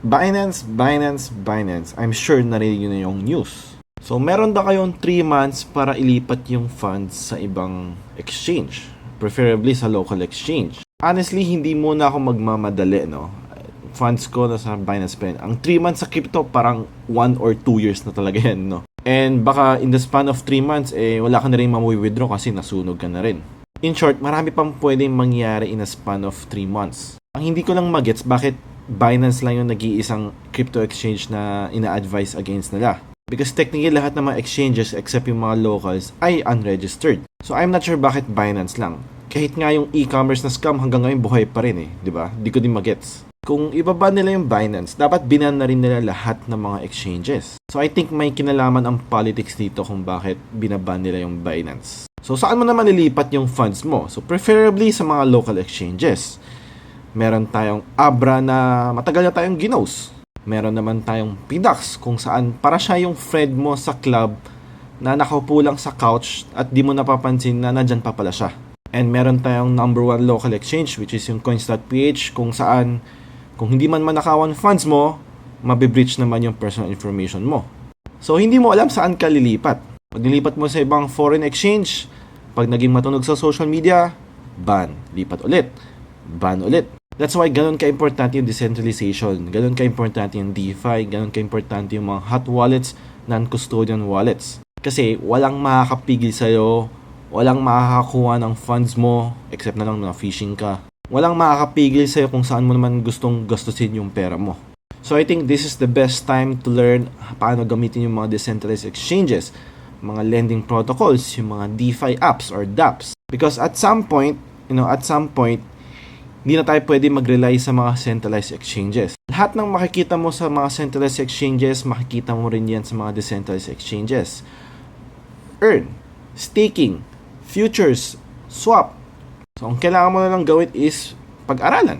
Binance, Binance, Binance. I'm sure narinig nyo na yung news. So, meron na kayong 3 months para ilipat yung funds sa ibang exchange. Preferably sa local exchange. Honestly, hindi muna ako magmamadali, no? Funds ko na sa Binance pa rin. Ang 3 months sa crypto, parang 1 or 2 years na talaga yan, no? And baka in the span of 3 months, wala ka na rin mawi-withdraw kasi nasunog ka na rin. In short, marami pang pwedeng mangyari in a span of 3 months. Ang hindi ko lang magets, bakit Binance lang yung nag-iisang crypto exchange na ina-advise against nila. Because technically lahat ng mga exchanges except yung mga locals ay unregistered. So I'm not sure bakit Binance lang. Kahit nga yung e-commerce na scam hanggang ngayon buhay pa rin di ba? Di ko din magets. Kung ibaba nila yung Binance, dapat binan na rin nila lahat ng mga exchanges. So I think may kinalaman ang politics dito kung bakit binaban nila yung Binance. So saan mo naman nilipat yung funds mo? So preferably sa mga local exchanges. Meron tayong Abra na matagal na tayong ginos. Meron naman tayong PDAX kung saan para siya yung friend mo sa club na nakaupo lang sa couch at di mo napapansin na nandyan pa pala siya. And meron tayong number 1 local exchange which is yung Coins.ph kung saan kung hindi man manakawan funds mo, mabibreach naman yung personal information mo. So hindi mo alam saan ka lilipat. Pag nilipat mo sa ibang foreign exchange, pag naging matunog sa social media, ban. Lipat ulit. Ban ulit. That's why ganun ka-importante yung decentralization, ganun ka-importante yung DeFi, ganun ka-importante yung mga hot wallets, non-custodian wallets. Kasi walang makakapigil sa'yo, walang makakakuha ng funds mo, except na lang na phishing ka. Walang makakapigil sa'yo kung saan mo naman gustong gastusin yung pera mo. So I think this is the best time to learn paano gamitin yung mga decentralized exchanges, mga lending protocols, yung mga DeFi apps or dApps. Because at some point, hindi na tayo pwede mag-rely sa mga centralized exchanges. Lahat ng makikita mo sa mga centralized exchanges, makikita mo rin yan sa mga decentralized exchanges. Earn, staking, futures, swap. So, ang kailangan mo na lang gawin is pag-aralan.